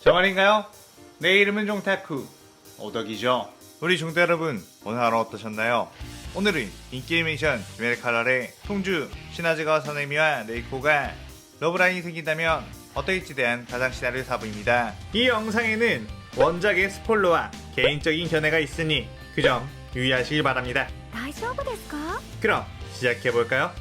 정말인가요? 내 이름은 종타쿠 오덕이죠. 우리 종타 여러분, 오늘 하루 어떠셨나요? 오늘은 인기 애니메이션 히메리 칼날의 통주 시나즈가와 사나미와 네이코가 러브라인이 생긴다면 어떨지에 대한 가상 시나리오 4부입니다. 이 영상에는 원작의 스포일러와 개인적인 견해가 있으니 그 점 유의하시길 바랍니다. 大丈夫ですか? 그럼 시작해볼까요?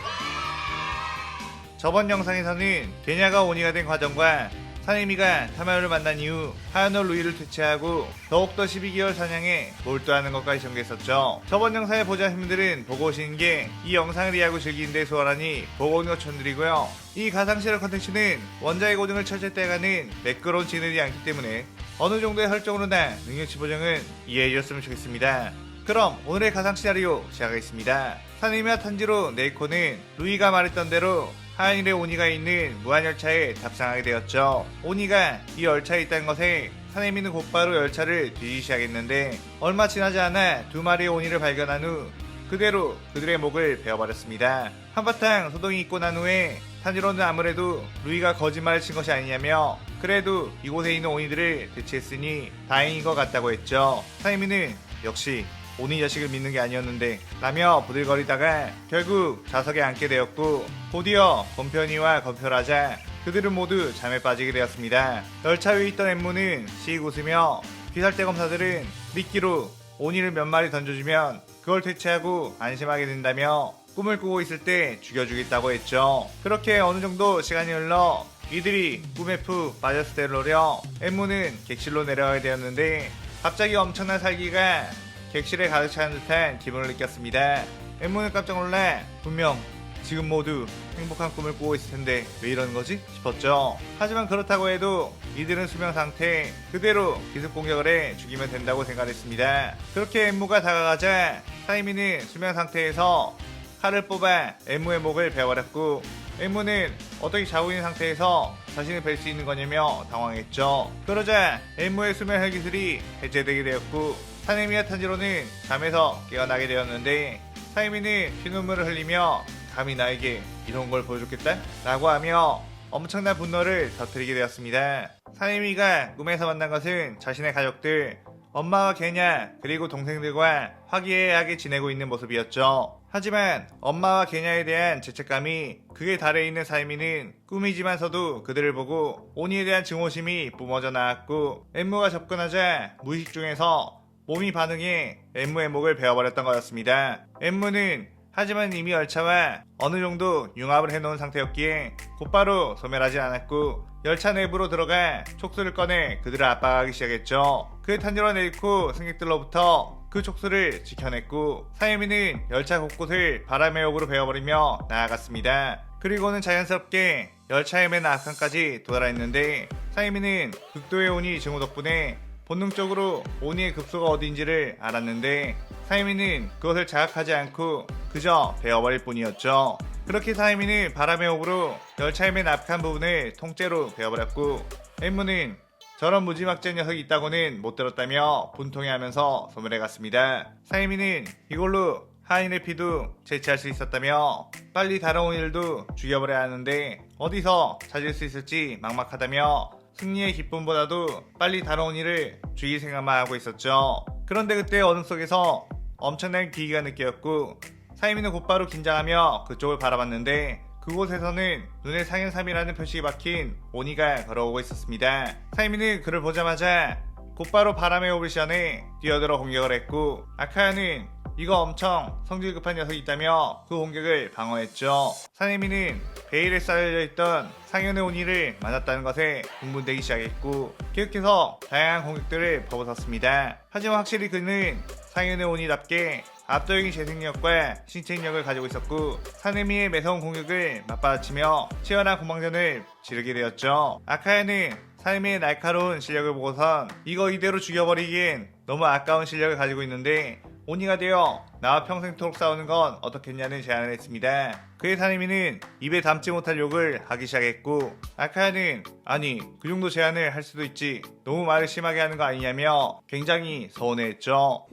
저번 영상에서는 게냐가 오니가 된 과정과 사네미가 타마요를 만난 이후 하야노 루이를 퇴치하고 더욱더 12개월 사냥에 몰두하는 것까지 전개했었죠. 저번 영상을 보자 분들은 보고 오시는 게 이 영상을 이해하고 즐기는 데 수월하니 보고 오는 것 추천드리고요. 이 가상실험 컨텐츠는 원작의 고증을 철저히 떼가는 매끄러운 진행이 않기 때문에 어느 정도의 설정으로나 능력치 보정은 이해해 주셨으면 좋겠습니다. 그럼 오늘의 가상 시나리오 시작하겠습니다. 사네미와 탄지로 네이코는 루이가 말했던 대로 하얀일의 오니가 있는 무한열차에 탑승하게 되었죠. 오니가 이 열차에 있다는 것에 사네미는 곧바로 열차를 뒤지시하겠는데 얼마 지나지 않아 두 마리의 오니를 발견한 후 그대로 그들의 목을 베어버렸습니다. 한바탕 소동이 있고 난 후에 탄지로는 아무래도 루이가 거짓말을 친 것이 아니냐며 그래도 이곳에 있는 오니들을 대체했으니 다행인 것 같다고 했죠. 사네미는 역시 오니 자식을 믿는 게 아니었는데 라며 부들거리다가 결국 좌석에 앉게 되었고 곧이어 건편이와 건편하자 그들은 모두 잠에 빠지게 되었습니다. 열차 위에 있던 엠무는 씩 웃으며 귀살대 검사들은 미끼로 오니를 몇 마리 던져주면 그걸 퇴치하고 안심하게 된다며 꿈을 꾸고 있을 때 죽여주겠다고 했죠. 그렇게 어느 정도 시간이 흘러 이들이 꿈에 푹 빠졌을 때를 노려 엠무는 객실로 내려가게 되었는데 갑자기 엄청난 살기가 객실에 가득 차는 듯한 기분을 느꼈습니다. 엠무는 깜짝 놀라 분명 지금 모두 행복한 꿈을 꾸고 있을 텐데 왜 이러는 거지? 싶었죠. 하지만 그렇다고 해도 이들은 수면 상태 그대로 기습 공격을 해 죽이면 된다고 생각했습니다. 그렇게 엠무가 다가가자 사이미는 수면 상태에서 칼을 뽑아 엠무의 목을 베어버렸고 엠무는 어떻게 자고 있는 상태에서 자신을 뵐 수 있는 거냐며 당황했죠. 그러자 엠무의 수면 헬기술이 해제되게 되었고 사네미와 탄지로는 잠에서 깨어나게 되었는데 사이미는 피눈물을 흘리며 감히 나에게 이런 걸 보여줬겠다? 라고 하며 엄청난 분노를 터뜨리게 되었습니다. 사네미가 꿈에서 만난 것은 자신의 가족들 엄마와 게냐 그리고 동생들과 화기애애하게 지내고 있는 모습이었죠. 하지만 엄마와 게냐에 대한 죄책감이 극에 달해 있는 사이미는 꿈이지만서도 그들을 보고 오니에 대한 증오심이 뿜어져 나왔고 엠무가 접근하자 무의식 중에서 몸이 반응해 엠무의 목을 베어버렸던 거였습니다. 엠무는 하지만 이미 열차와 어느 정도 융합을 해놓은 상태였기에 곧바로 소멸하지 않았고 열차 내부로 들어가 촉수를 꺼내 그들을 압박하기 시작했죠. 그 탄지로 네이코 승객들로부터 그 촉수를 지켜냈고 사이미는 열차 곳곳을 바람의 욕으로 베어버리며 나아갔습니다. 그리고는 자연스럽게 열차의 맨 앞칸까지 도달했는데 사이미는 극도의 오니 증오 덕분에 본능적으로 오니의 급소가 어디인지를 알았는데 사이미는 그것을 자각하지 않고 그저 베어버릴 뿐이었죠. 그렇게 사이미는 바람의 호흡으로 열차의 맨 앞칸 부분을 통째로 베어버렸고 엠무는 저런 무지막지한 녀석이 있다고는 못 들었다며 분통해하면서 소멸해갔습니다. 사이미는 이걸로 하인의 피도 제치할 수 있었다며 빨리 다른 오니들도 죽여버려야 하는데 어디서 찾을 수 있을지 막막하다며 승리의 기쁨보다도 빨리 다른 오니를 죽일 생각만 하고 있었죠. 그런데 그때 어둠 속에서 엄청난 기기가 느꼈고 사이미는 곧바로 긴장하며 그쪽을 바라봤는데 그곳에서는 눈에 상현삼이라는 표식이 박힌 오니가 걸어오고 있었습니다. 사이미는 그를 보자마자 곧바로 바람의 호흡을 시전해 뛰어들어 공격을 했고 아카야는 이거 엄청 성질 급한 녀석이 있다며 그 공격을 방어했죠. 사네미는 베일에 쌓여져 있던 상현의 오니를 맞았다는 것에 흥분되기 시작했고 계속해서 다양한 공격들을 퍼붓었습니다. 하지만 확실히 그는 상현의 오니답게 압도적인 재생력과 신체능력을 가지고 있었고 사네미의 매서운 공격을 맞받아치며 치열한 공방전을 지르게 되었죠. 아카야는 사네미의 날카로운 실력을 보고선 이거 이대로 죽여버리기엔 너무 아까운 실력을 가지고 있는데 오니가 되어 나와 평생토록 싸우는 건 어떻겠냐는 제안을 했습니다. 그의 사네미는 입에 담지 못할 욕을 하기 시작했고 아카야는 아니 그 정도 제안을 할 수도 있지 너무 말을 심하게 하는 거 아니냐며 굉장히 서운해했죠.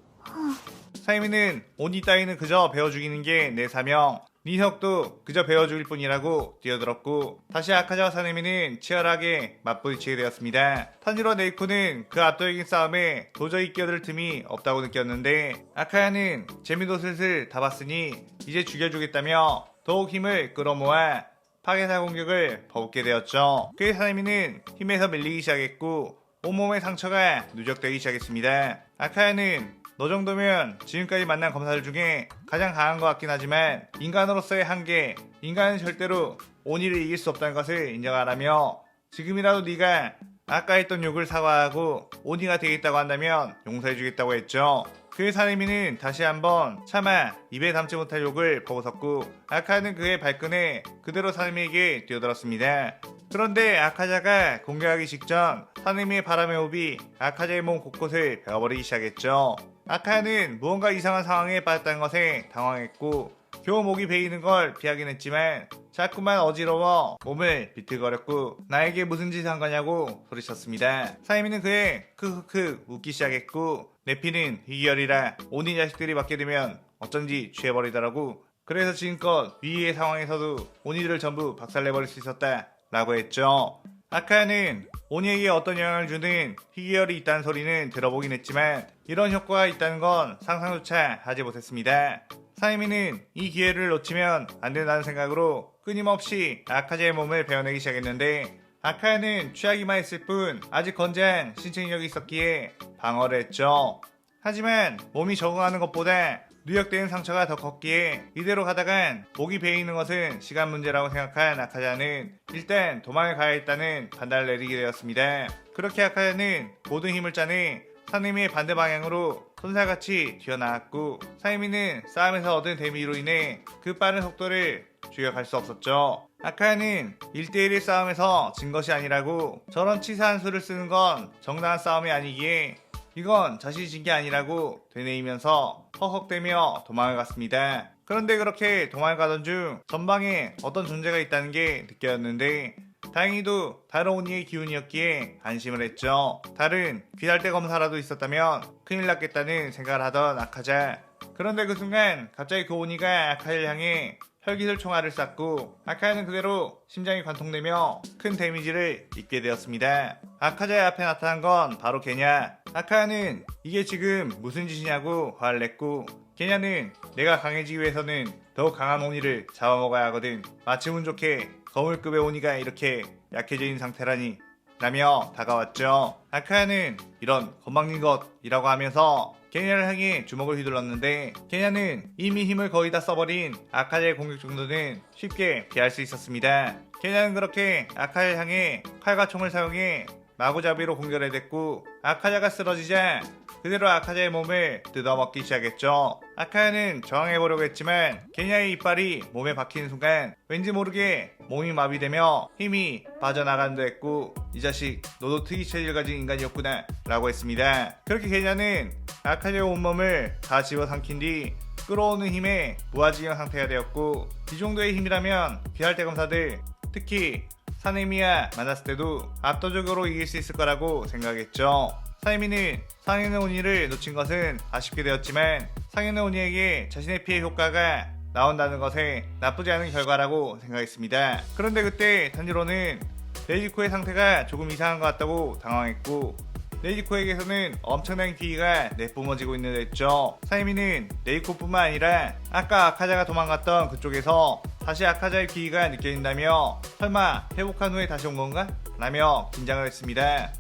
사이미는 오니 따위는 그저 베어 죽이는 게 내 사명 니석도 그저 배워 죽일 뿐이라고 뛰어들었고 다시 아카자와 사네미는 치열하게 맞부딪히게 되었습니다. 탄지로와 네이코는 그 압도적인 싸움에 도저히 끼어들 틈이 없다고 느꼈는데 아카야는 재미도 슬슬 다 봤으니 이제 죽여주겠다며 더욱 힘을 끌어모아 파괴사 공격을 퍼붓게 되었죠. 그의 사네미는 힘에서 밀리기 시작했고 온몸의 상처가 누적되기 시작했습니다. 아카야는 너 정도면 지금까지 만난 검사들 중에 가장 강한 것 같긴 하지만 인간으로서의 한계, 인간은 절대로 오니를 이길 수 없다는 것을 인정하라며 지금이라도 네가 아까 했던 욕을 사과하고 오니가 되겠다고 한다면 용서해주겠다고 했죠. 그의 사네미는 다시 한번 차마 입에 담지 못할 욕을 퍼붓었고 아카는 그의 발끈에 그대로 사네미에게 뛰어들었습니다. 그런데 아카자가 공격하기 직전 사네미의 바람의 호흡이 아카자의 몸 곳곳을 베어버리기 시작했죠. 아카야는 무언가 이상한 상황에 빠졌다는 것에 당황했고 겨우 목이 베이는 걸 피하긴 했지만 자꾸만 어지러워 몸을 비틀거렸고 나에게 무슨 짓을 한 거냐고 소리쳤습니다. 사이미는 그의 크크크 웃기 시작했고 내 피는 희귀혈이라 오니 자식들이 맞게 되면 어쩐지 취해버리더라고. 그래서 지금껏 위기의 상황에서도 오니들을 전부 박살내버릴 수 있었다 라고 했죠. 아카야는 오니에게 어떤 영향을 주는 희귀혈이 있다는 소리는 들어보긴 했지만 이런 효과가 있다는 건 상상조차 하지 못했습니다. 사이미는 이 기회를 놓치면 안 된다는 생각으로 끊임없이 아카자의 몸을 베어내기 시작했는데 아카야는 취하기만 했을 뿐 아직 건재한 신체력이 있었기에 방어를 했죠. 하지만 몸이 적응하는 것보다 누적되는 상처가 더 컸기에 이대로 가다간 목이 베이는 것은 시간 문제라고 생각한 아카자는 일단 도망을 가야겠다는 판단을 내리게 되었습니다. 그렇게 아카자는 모든 힘을 짜내 사네미의 반대 방향으로 손살같이 튀어나왔고 사이미는 싸움에서 얻은 데미지로 인해 그 빠른 속도를 주격할 수 없었죠. 아카야는 1대1의 싸움에서 진 것이 아니라고 저런 치사한 수를 쓰는 건 정당한 싸움이 아니기에 이건 자신이 진 게 아니라고 되뇌이면서 헉헉대며 도망을 갔습니다. 그런데 그렇게 도망을 가던 중 전방에 어떤 존재가 있다는 게 느껴졌는데 다행히도 다른 오니의 기운이었기에 안심을 했죠. 다른 귀달대 검사라도 있었다면 큰일 났겠다는 생각을 하던 아카자. 그런데 그 순간 갑자기 그 오니가 아카를 향해 혈기술 총알을 쐈고 아카야는 그대로 심장이 관통되며 큰 데미지를 입게 되었습니다. 아카자의 앞에 나타난 건 바로 걔냐. 아카야는 이게 지금 무슨 짓이냐고 화를 냈고 걔냐는 내가 강해지기 위해서는 더욱 강한 오니를 잡아먹어야 하거든. 마치 운 좋게 거물급의 오니가 이렇게 약해진 상태라니 라며 다가왔죠. 아카야는 이런 건방진 것이라고 하면서 케냐를 향해 주먹을 휘둘렀는데 케냐는 이미 힘을 거의 다 써버린 아카자의 공격 정도는 쉽게 피할 수 있었습니다. 케냐는 그렇게 아카자를 향해 칼과 총을 사용해 마구잡이로 공격을 해댔고 아카자가 쓰러지자 그대로 아카자의 몸을 뜯어먹기 시작했죠. 아카야는 저항해보려고 했지만 케냐의 이빨이 몸에 박히는 순간 왠지 모르게 몸이 마비되며 힘이 빠져나간다 했고 이 자식 너도 특이 체질을 가진 인간이었구나 라고 했습니다. 그렇게 케냐는 아카자의 온몸을 다 집어삼킨 뒤 끌어오는 힘에 무아지경 상태가 되었고 이 정도의 힘이라면 비할대 검사들 특히 사네미와 만났을 때도 압도적으로 이길 수 있을 거라고 생각했죠. 사네미는 상현의 오니를 놓친 것은 아쉽게 되었지만 상현의 오니에게 자신의 피해 효과가 나온다는 것에 나쁘지 않은 결과라고 생각했습니다. 그런데 그때 탄지로는 네이지코의 상태가 조금 이상한 것 같다고 당황했고 네이지코에게서는 엄청난 기회가 내뿜어지고 있는 듯했죠. 사이미는 네이코뿐만 아니라 아까 아카자가 도망갔던 그쪽에서 다시 아카자의 기회가 느껴진다며 설마 회복한 후에 다시 온 건가? 라며 긴장을 했습니다.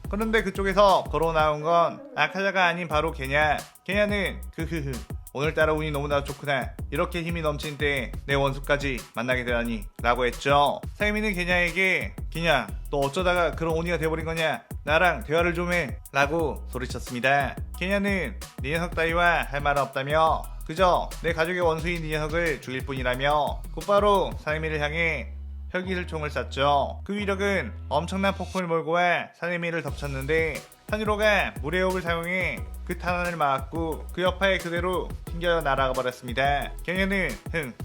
그런데 그쪽에서 걸어 나온 건 아카자가 아닌 바로 걔냐. 걔냐는 크흐흐 오늘따라 운이 너무나 좋구나. 이렇게 힘이 넘친 때 내 원수까지 만나게 되다니 라고 했죠. 사이미는 걔냐에게 걔냐 너 어쩌다가 그런 오니가 돼버린 거냐. 나랑 대화를 좀 해 라고 소리쳤습니다. 걔냐는 네 녀석 따위와 할 말은 없다며 그저 내 가족의 원수인 네 녀석을 죽일 뿐이라며 곧바로 사이미를 향해 혈기술총을 쐈죠. 그 위력은 엄청난 폭풍을 몰고 와 사네미를 덮쳤는데 탄지로가 물의 호흡을 사용해 그 탄환을 막았고 그 여파에 그대로 튕겨 날아가 버렸습니다. 걔네는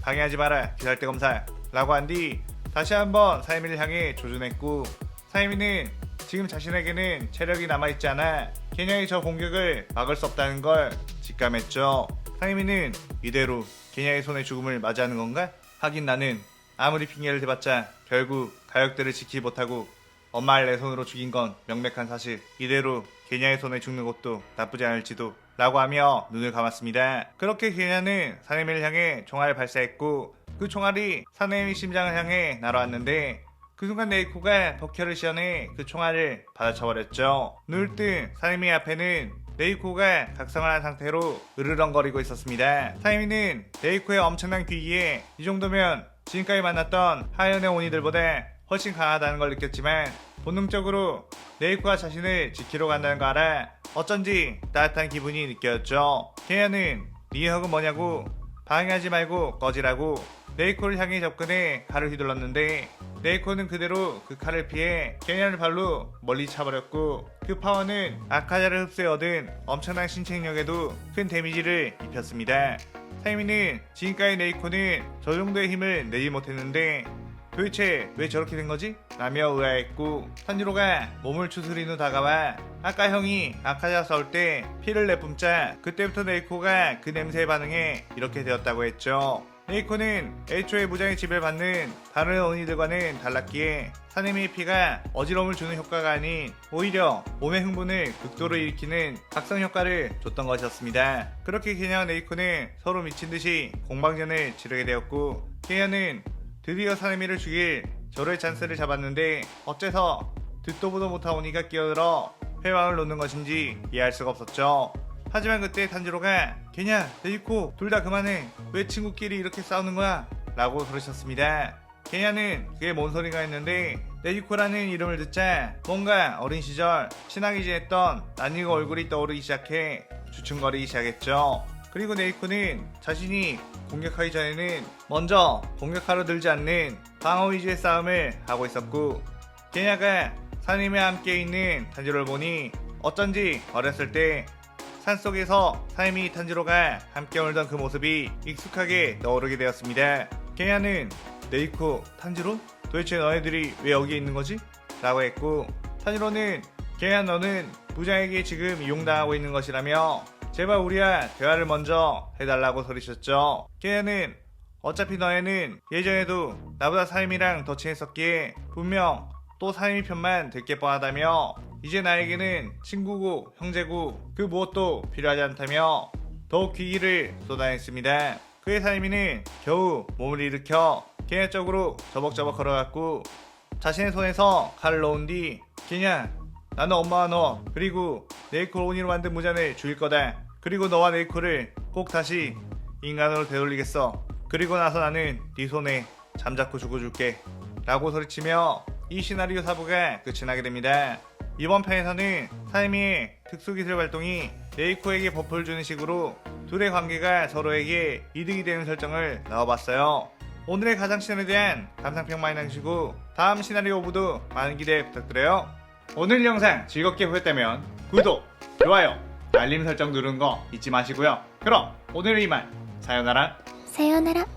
방해하지 마라 기살대 검사 라고 한 뒤 다시 한번 사이미를 향해 조준했고 사이미는 지금 자신에게는 체력이 남아있지 않아 걔냐의 저 공격을 막을 수 없다는 걸 직감했죠. 상혜미는 이대로 게냐의 손에 죽음을 맞이하는 건가? 하긴 나는 아무리 핑계를 대봤자 결국 가역들을 지키지 못하고 엄마를 내 손으로 죽인 건 명백한 사실. 이대로 게냐의 손에 죽는 것도 나쁘지 않을지도 라고 하며 눈을 감았습니다. 그렇게 게냐는 사네미를 향해 총알을 발사했고 그 총알이 사네미 심장을 향해 날아왔는데 그 순간 네이코가 덕혈을 시연해 그 총알을 받아쳐버렸죠. 눈을 뜬 사네미 앞에는 네이코가 각성을 한 상태로 으르렁거리고 있었습니다. 사네미는 네이코의 엄청난 귀기에 이 정도면 지금까지 만났던 하연의 오니들보다 훨씬 강하다는 걸 느꼈지만 본능적으로 네이코가 자신을 지키러 간다는 거 알아 어쩐지 따뜻한 기분이 느껴졌죠. 게냐는 네 혁은 뭐냐고 방해하지 말고 꺼지라고 네이코를 향해 접근해 칼을 휘둘렀는데 네이코는 그대로 그 칼을 피해 게냐를 발로 멀리 차버렸고 그 파워는 아카자를 흡수해 얻은 엄청난 신체능력에도 큰 데미지를 입혔습니다. 사이미는 지금까지 네이코는 저 정도의 힘을 내지 못했는데 도대체 왜 저렇게 된 거지? 라며 의아했고 탄지로가 몸을 추스린 후 다가와 아까 형이 아카자와 싸울 때 피를 내뿜자 그때부터 네이코가 그 냄새에 반응해 이렇게 되었다고 했죠. 네이코는 애초에 무장의 지배를 받는 다른 언니들과는 달랐기에 사네미의 피가 어지러움을 주는 효과가 아닌 오히려 몸의 흥분을 극도로 일으키는 각성 효과를 줬던 것이었습니다. 그렇게 게냐와 네이코는 서로 미친듯이 공방전을 치르게 되었고 게냐는 드디어 사네미를 죽일 절호의 찬스를 잡았는데 어째서 듣도 보도 못한 오니가 끼어들어 회왕을 놓는 것인지 이해할 수가 없었죠. 하지만 그때 탄지로가 게냐, 네이코 둘 다 그만해. 왜 친구끼리 이렇게 싸우는 거야? 라고 그러셨습니다. 게냐는 그게 뭔 소린가 했는데 네이코라는 이름을 듣자 뭔가 어린 시절 친하게 지냈던 난이가 얼굴이 떠오르기 시작해 주춤거리기 시작했죠. 그리고 네이코는 자신이 공격하기 전에는 먼저 공격하러 들지 않는 방어 위주의 싸움을 하고 있었고 게냐가 사님과 함께 있는 탄지로를 보니 어쩐지 어렸을 때 산속에서 사이미 탄지로가 함께 놀던 그 모습이 익숙하게 떠오르게 되었습니다. 게냐는 네이코, 탄지로? 도대체 너희들이 왜 여기에 있는 거지? 라고 했고 탄지로는 게냐 너는 부장에게 지금 이용당하고 있는 것이라며 제발 우리와 대화를 먼저 해달라고 소리쳤죠. 게냐는 어차피 너희는 예전에도 나보다 사임이랑 더 친했었기에 분명 또 사임이 편만 들게 뻔하다며 이제 나에게는 친구고 형제고 그 무엇도 필요하지 않다며 더욱 귀기를 쏟아냈습니다. 그의 사임이는 겨우 몸을 일으켜 게냐 쪽으로 저벅저벅 걸어갔고 자신의 손에서 칼을 놓은 뒤 게냐 나는 엄마와 너 그리고 네이코를 오니로 만든 무잔을 죽일 거다. 그리고 너와 네이코를 꼭 다시 인간으로 되돌리겠어. 그리고 나서 나는 네 손에 잠자코 죽어줄게 라고 소리치며 이 시나리오 4부가 끝이 나게 됩니다. 이번 편에서는 사이미의 특수기술 발동이 네이코에게 버프를 주는 식으로 둘의 관계가 서로에게 이득이 되는 설정을 넣어봤어요. 오늘의 가장 시즌에 대한 감상평 많이 남기시고 다음 시나리오 5부도 많은 기대 부탁드려요. 오늘 영상 즐겁게 보셨다면 구독, 좋아요, 알림 설정 누르는 거 잊지 마시고요. 그럼 오늘은 이만 사요나라.さようなら。